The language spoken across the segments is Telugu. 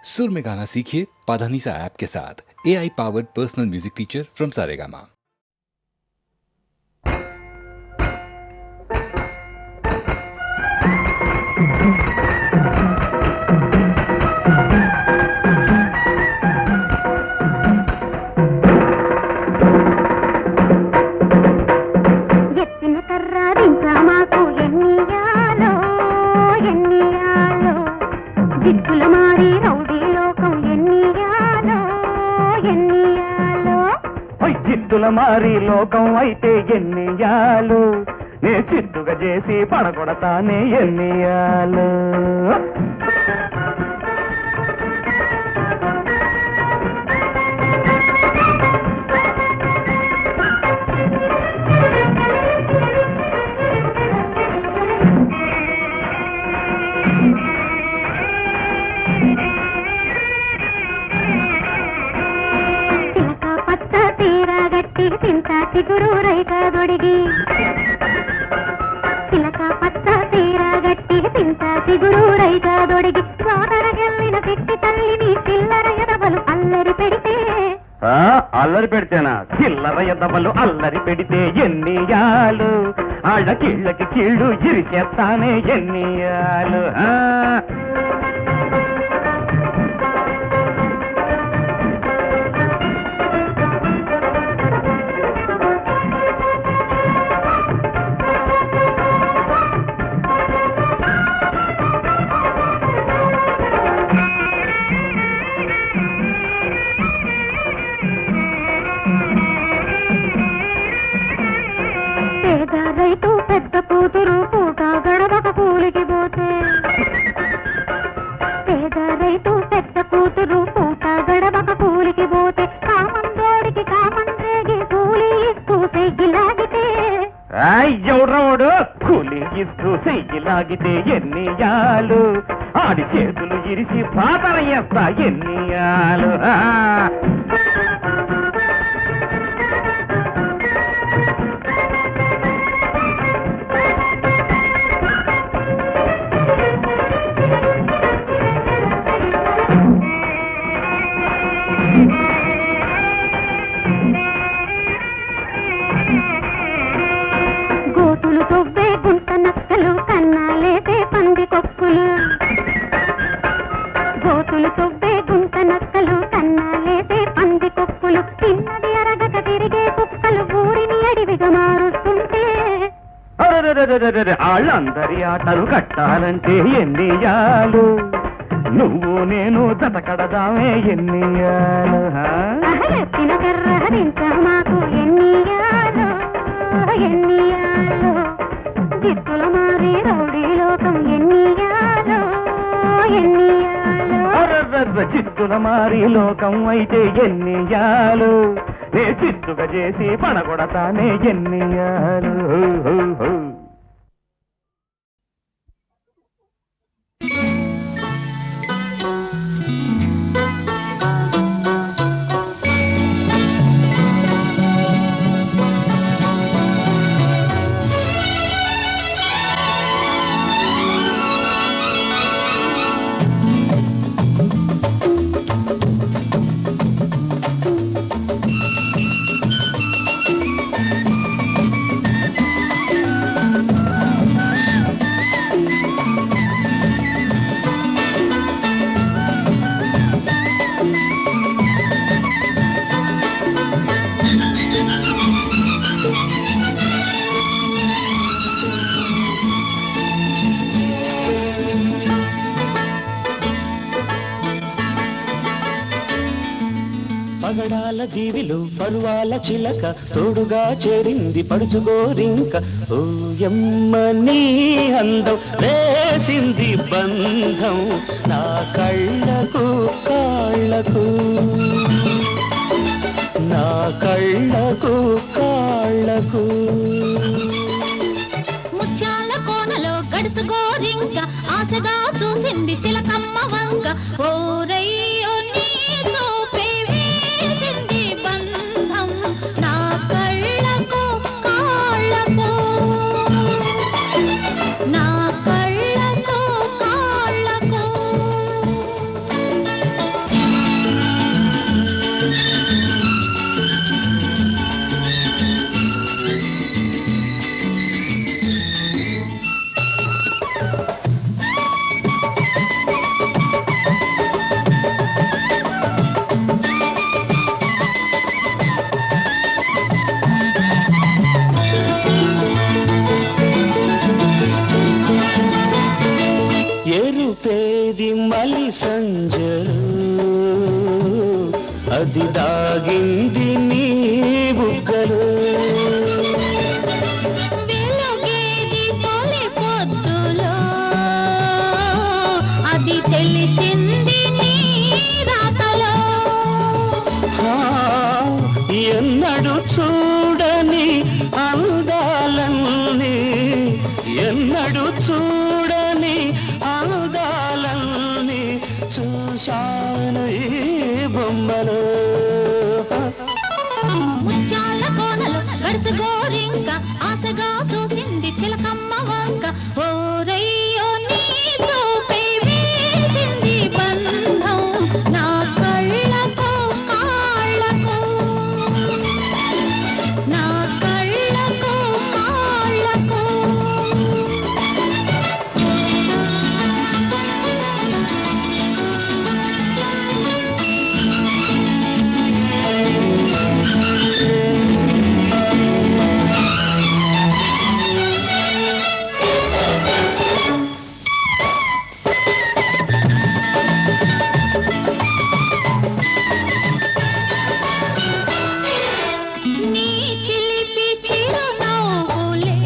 सुर में गाना सीखिए पाधानीसा ऐप के साथ। AI powered personal music teacher from Saregama. మారి లోకం అయితే ఎన్నియాలు నే చిత్తుగా చేసి పడగొడతానే ఎన్నియాలు చిగురు రైక దొడిగి చిలక పచ్చ తీర గట్టి తింట చిగురు రైక దొడిగి సోదర గెల్లిన పెట్టి తల్లిని చిల్లర ఎదవలు అల్లరి పెడితే పెడితేనా చిల్లర ఎదవలు అల్లరి పెడితే ఎన్నియాలు ఆళ్ళ కీళ్ళకి కీళ్ళు ఇరిచేస్తానే ఎన్నియాలు పెద్ద కూతురు పూట గడవక కూలికి పోతే పేద రైతు పెద్ద కూతురు పూట గడవక కూలికి పోతే కామందోడికి కామందేగి కూలి ఇస్తూ సెయ్యిలాగితే ఎవడోడు కూలి ఇస్తూ సెయ్యిలాగితే ఎన్నియాలు ఆడి చేతులు ఇరిసి పాతర చేస్తా ఎన్నియాలు గోతులు తొవ్వే గుంట నక్కలు కన్నాలేపే పంది కొక్కులు గోతులు తొవ్వే గుంట నక్కలు కన్నాలేపే పంది కొక్కులు తిన్నది అరగక తిరిగే కుక్కలు ఊరిని అడివిగా మారుస్తుంటే వాళ్ళందరి ఆటలు కట్టాలంటే ఎన్నియాలు నువ్వు నేను జత కడదామే ఎన్నియాలు మాకు ఎన్నియాలు ఎన్నియాలు జిత్తుల మారి రౌడీ లోకం ఎన్నియాలు ఎన్నియాలు చిత్తుల మారి లోకం అయితే ఎన్నియాలు నే చిత్తుగా చేసి పడగొడతానే ఎన్నియాలు పగడాల దీవిలు పరువాల చిలక తోడుగా చేరింది పడుచుగోరింక ఓయమ్మ నీ అందం వేసింది బంధం నా కళ్ళకు కాళ్ళకు నా కళ్ళకు కాళ్ళకు ముత్యాల కోనలో గడుసు గోరింక ఆశగా చూసింది చిలకమ్మ వంక ఓరయ్యో నీ చూపే వేసింది బంధం నా కళ్ళకు కాళ్ళకు నా కళ్ళకు కాళ్ళకు గింజలు అది దాగింది నీ బుగ్గలు. వెలుగేది తొలి పొద్దులో అది తెలిసింది నీ రాతలో. ఎన్నడు చూడని అందాలన్నీ ఎన్నడు చూడని అందాలన్నీ చూశాను ఈ బొమ్మలో. ముత్యాల కోనలు గడుసు గోరింక ఆశగా చూసింది చిలకమ్మ వంక. ఓరయ్యో నీ చూపే వేసింది బంధం నా కళ్ళకు కాళ్ళకు నా కళ్ళకు కాళ్ళకు. నీ చిలిపి చిరునవ్వులే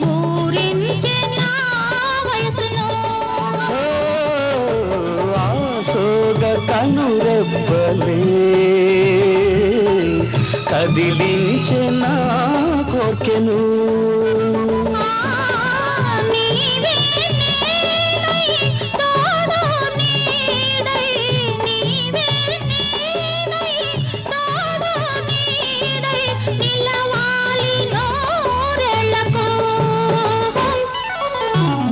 ఊరించే నా వయసును. ఆసోగ కనురెప్పలే కదిలించే నా కోర్కెను. నీవే నీడై తోడు నీడై నీవే నీడై తోడు నీడై నిలవాలి నూరేళ్లకు.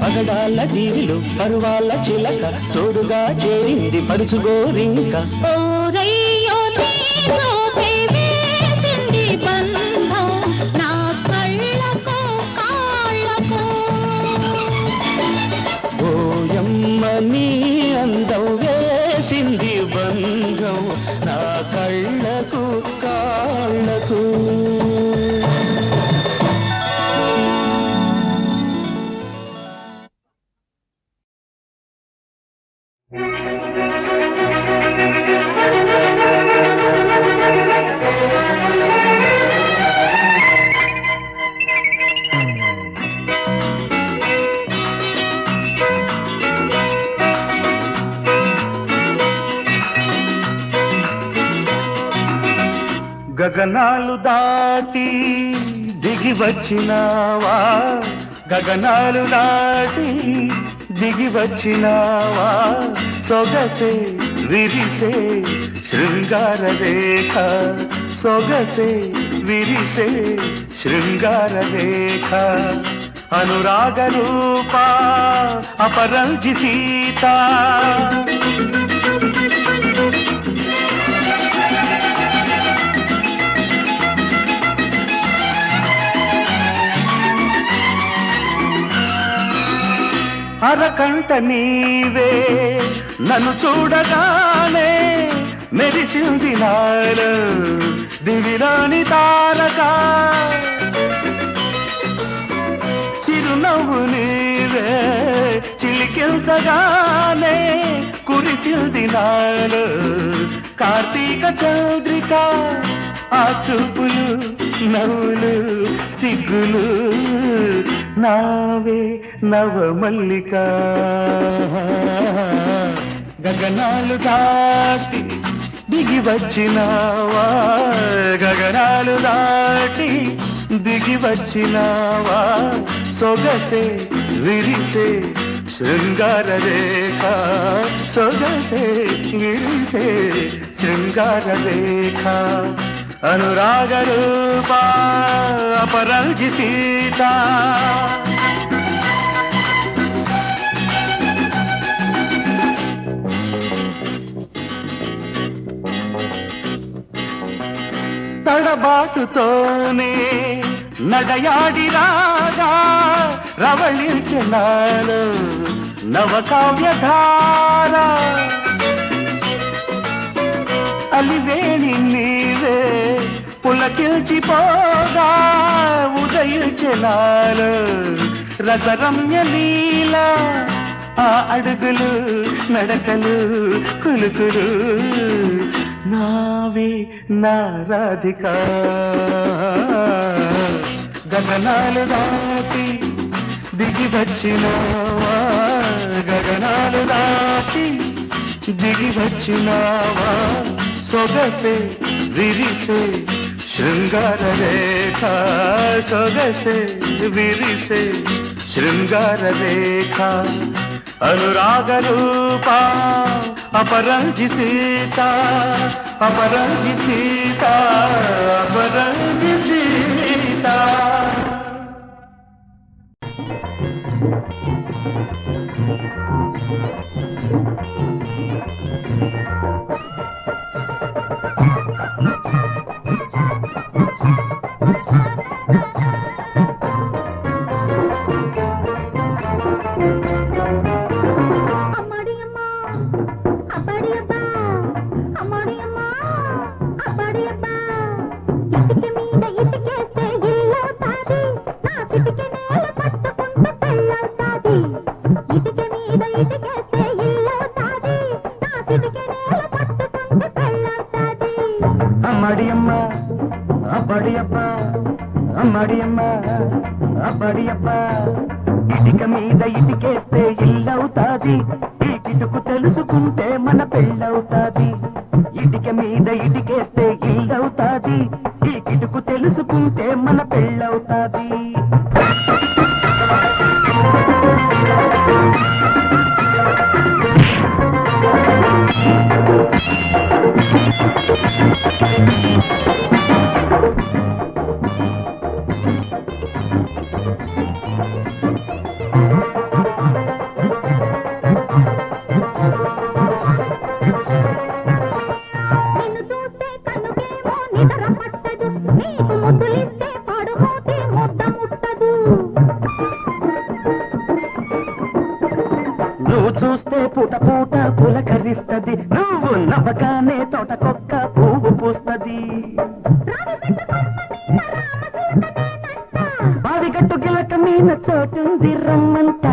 పగడాల దీవిలు పరువాల చిలక తోడుగా చేరింది పడుచుగోరింక. ఓరయ్యో నీ చూపే వేసింది బంధం నా కళ్ళకు కాళ్ళకు. ఓయమ్మ నీ అందం వేసింది బంధం నా కళ్ళకు కాళ్ళకు. గగనాలు దాటి దిగి వచ్చినావా గగనాలు దాటి దిగి వచ్చినావా సొగసే విరిసే శృంగార రేఖ సొగసే విరిసే శృంగార రేఖ అనురాగ రూప అపరంజి సీత అరకంట నీవే నన్ను చూడగానే మెరిసింది నాలో దివిలోని తారక చిరునవ్వు నీవే చిలికించగానే కురిసింది నాలో కార్తీక చంద్రిక ఆ చూపులు నవ్వులు సిగ్గులు నావే నవమల్లిక గగనాలు దాటి దిగి వచ్చినావా గగనాలు దాటి దిగి వచ్చినావా సొగసే విరిసే శృంగార రేఖ సొగసే విరిసే శృంగార రేఖ అనురాగ రూప అపరంజి సీత తడబాటుతోనే నడయాడి రాగా రవళించనాలు నవకావ్యధార అలివేణి నీవే పులకిల్చిపోగా ఉదయించనాలు రసరమ్య లీల ఆ అడుగులు నడకలు కులుకులు నావే నా రాధిక గగనాలు దాటి దిగి వచ్చినావా గగనాలు దాటి దిగి వచ్చినావా సొగసే విరిసే శృంగార రేఖ సొగసే విరిసే శృంగార రేఖ అనురాగ రూప అపరంజి సీత అపరంజి సీత అపరంజి సీత అమ్మడియమ్మ అబ్బడియబ్బ అమ్మడియమ్మ అబ్బడియబ్బ ఇటుక మీద ఇటుకేస్తే ఇల్లవుతాది ఈ కిటుకు తెలుసుకుంటే మన పెళ్ళవుతాది ఇటుక మీద ఇటుకేస్తే ఇల్లవుతాది ఈ కిటుకు తెలుసుకుంటే మన పెళ్ళవుతాది నువ్వు చూస్తే పూట పూట పులకరిస్తది నువ్వు నవ్వగానే తోటకొక్క పువ్వు పూస్తది బావిగట్టు గిలక మీన చోటుంది రమ్మంట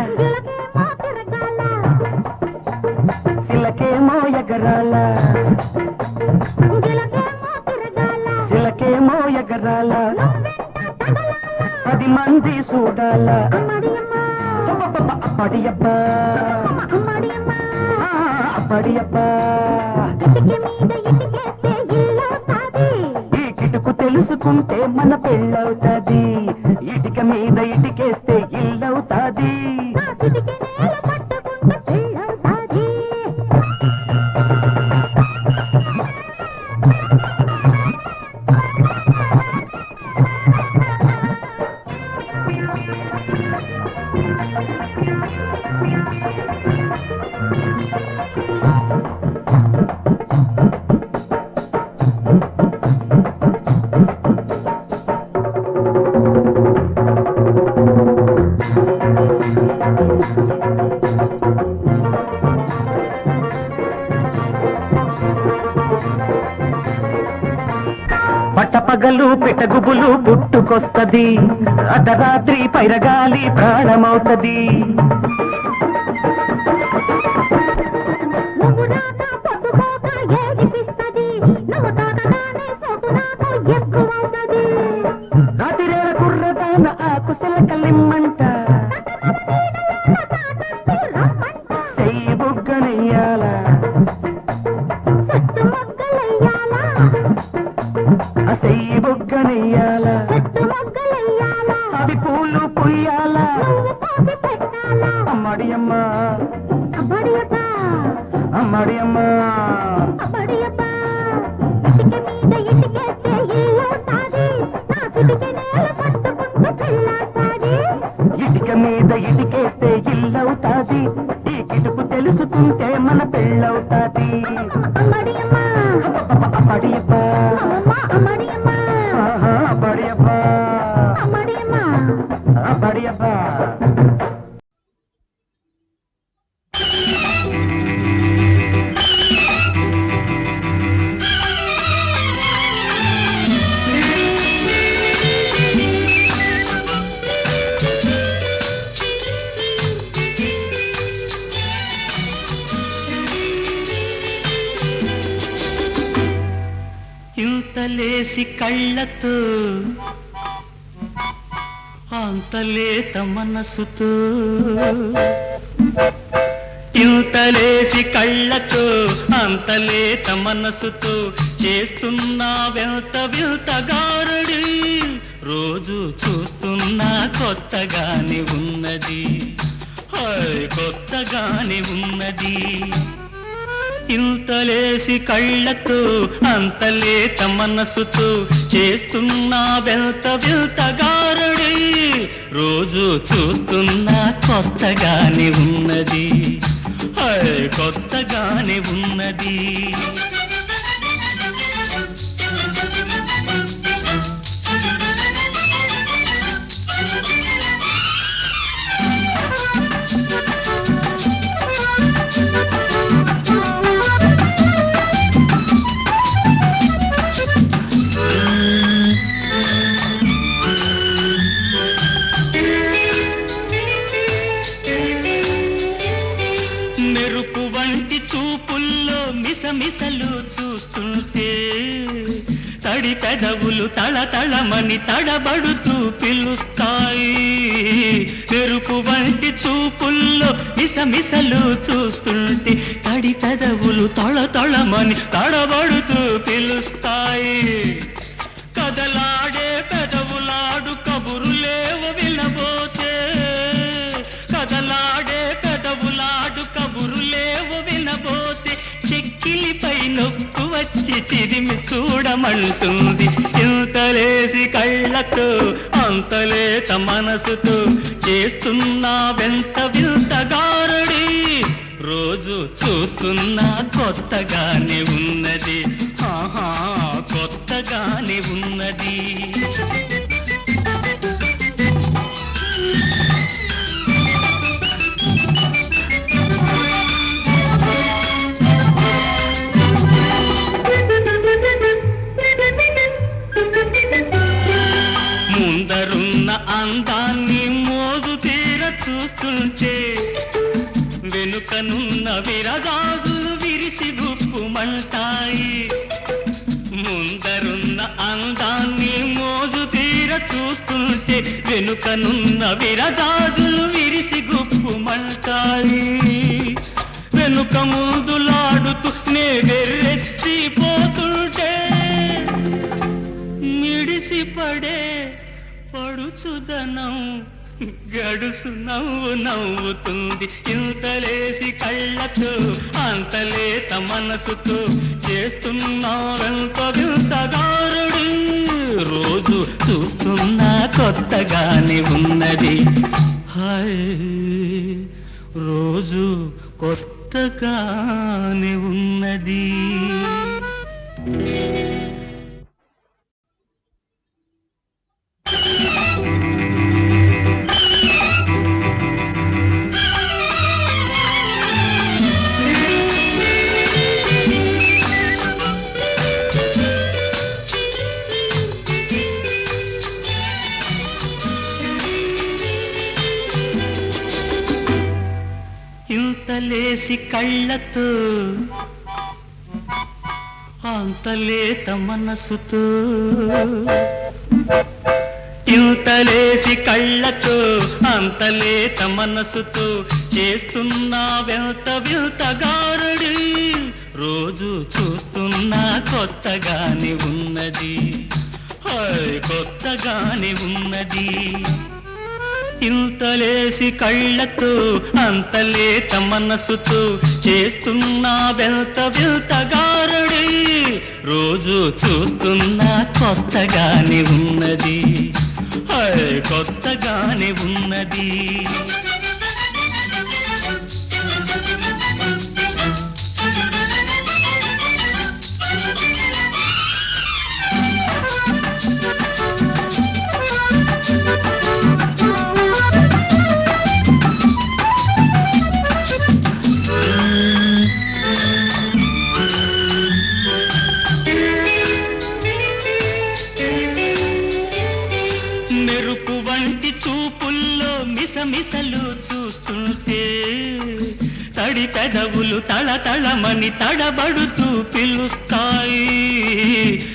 సిలకేమో ఎగరాల సిలకేమో ఎగరాల 10 మంది చూడాల అప్పడియబ్బా అప్పడియబ్బా ఈ కిటుకు తెలుసుకుంటే మన పెళ్ళవుతాది ఇటుక మీద ఇటుకేస్తే ఇల్లవుతాది పట్టపగలు పెట్టగుబులు పుట్టుకొస్తది అర్ధరాత్రి పైరగాలి ప్రాణమవుతది రాతిరేల కుర్రదాన ఆకుసల కలిమ్మంట చెయ్యి బుగ్గనయ్యాల చెయ్యి బుగ్గనయ్యాల అవి పూలు పుయ్యాల అమ్మడియమ్మ అమ్మడియమ్మ ఇటుక మీద ఇటుకేస్తే ఇల్లవుతాది ఈ కిటుకు తెలుసుకుంటే మన పెళ్ళవుతాది అప్పడియబ్బా అప్పడియబ్బా అప్పడియబ్బా ఇంతలేసి కళ్ళతో అంతలేత మనసుతో ఇంతలేసి కళ్ళతో అంతలేత మనసుతో చేస్తున్నా వెంత వింతగారడి రోజు చూస్తున్నా కొత్తగానే ఉన్నది కొత్తగానే ఉన్నది ఇంతలేసి కళ్ళతో అంతలేత మనసుతో చేస్తున్నా వెంత వింతగారడి రోజు చూస్తున్నా కొత్తగానే ఉన్నది కొత్తగానే ఉన్నది మెరుపు వంటి చూపుల్లో మిసమిసలు చూస్తుంటే తడి పెదవులు తళతళమని తడబడుతూ పిలుస్తాయి మెరుపు వంటి చూపుల్లో మిసమిసలు చూస్తుంటే తడి పెదవులు తళతళమని తడబడుతూ పిలుస్తాయి కదలాడే పెదవులాడు కబురులేవు వినబోతే కదలాడే పెదవులాడు కబురులేవు వినబోతే చెక్కిలిపై నొక్కు వచ్చి చిరిమి చూడమంటుంది ఇంతలేసి కళ్ళతో అంతలేత మనసుతో చేస్తున్నా వెంత వింతగారడి రోజు చూస్తున్నా కొత్తగానే ఉన్నది ఆహా కొత్తగానే ఉన్నది ముందరున్న అందాన్ని మోజు తీర చూస్తుంటే వెనుకనున్న విరగాజులు విరిసి గుప్పుమంటాయి ముందరున్న అందాన్ని మోజు తీర చూస్తుంటే వెనుకనున్న విరగాజులు విరిసి గుప్పుమంటాయి వెనుక ముందులాడుతూ నే వెర్రెత్తిపోతుంటే మిడిసి పడే పడుచుదనం గడుసు నవ్వు నవ్వుతుంది ఇంతలేసి కళ్ళతో అంతలేత మనసుతో చేస్తున్నారంత వింతగారుడు రోజు చూస్తున్నా కొత్తగానే ఉన్నది హాయ్ రోజు కొత్తగానే ఉన్నది ఇంతలేసి కళ్ళతో అంతలేత మనసుతో ఇంతలేసి కళ్ళతో అంతలేత మనసుతో చేస్తున్నా వెంత వింతగారడి రోజు చూస్తున్నా కొత్తగానే ఉన్నది కొత్తగానే ఉన్నది ఇంతలేసి కళ్ళతో అంతలేత మనసుతో చేస్తున్నా వెంత వింతగారడి రోజు చూస్తున్నా కొత్తగానే ఉన్నది కొత్తగానే ఉన్నది మెరుపు వంటి చూపుల్లో మిసమిసలు కళ్ళు తళతళమని తడబడుతూ పిలుస్తాయి.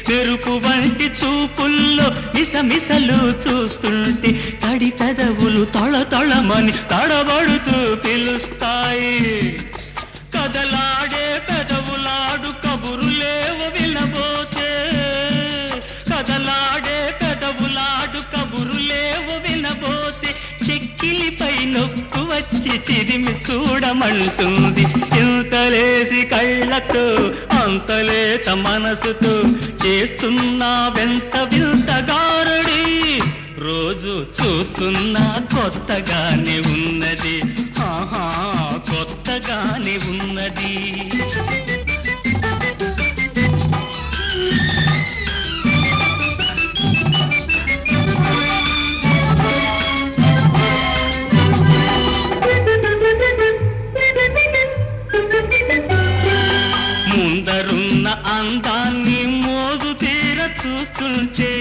మెరుపు వంటి చూపుల్లో మిసమిసలు చూస్తుంటే తడి పెదవులు తళతళమని తడబడుతూ పిలుస్తాయి. కదలాడే పెదవులాడు కబురులేవు వినబోతే, కదలాడే పెదవులాడు కబురులేవు వినబోతే, చెక్కిలిపై నొక్కు వచ్చి చిరిమి చూడమంటుంది. ఇంతలేసి కళ్ళతో అంతలేత మనసుతో చేస్తున్నా వెంత వింతగారడి. రోజు చూస్తున్నా కొత్తగానే ఉన్నది, ఆహా కొత్తగానే ఉన్నది. ముందరున్న అందాన్ని మోజు తీర చూస్తుంటే,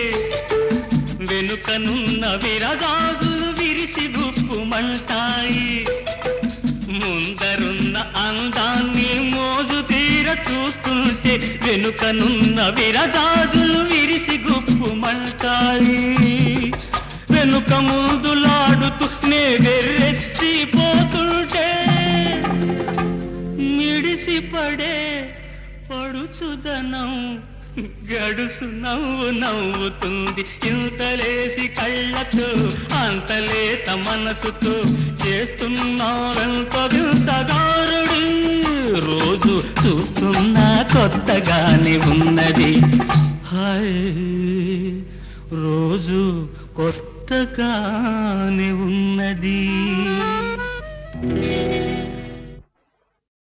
వెనుకనున్న విరగాజులు విరిసి గుప్పుమంటాయి. ముందరున్న అందాన్ని మోజు తీర చూస్తుంటే, వెనుకనున్న విరగాజులు విరిసి గుప్పుమంటాయి. వెనుక ముందులాడుతూ నే వెర్రెత్తిపోతుంటే, మిడిసి పడే పడుచుదనం గడుసు నవ్వు నవ్వుతుంది. ఇంతలేసి కళ్ళతో అంతలేత మనసుతో చేస్తున్నారంత వింతగారుడు. రోజు చూస్తున్నా కొత్తగానే ఉన్నది, హాయ్ రోజు కొత్తగానే ఉన్నది.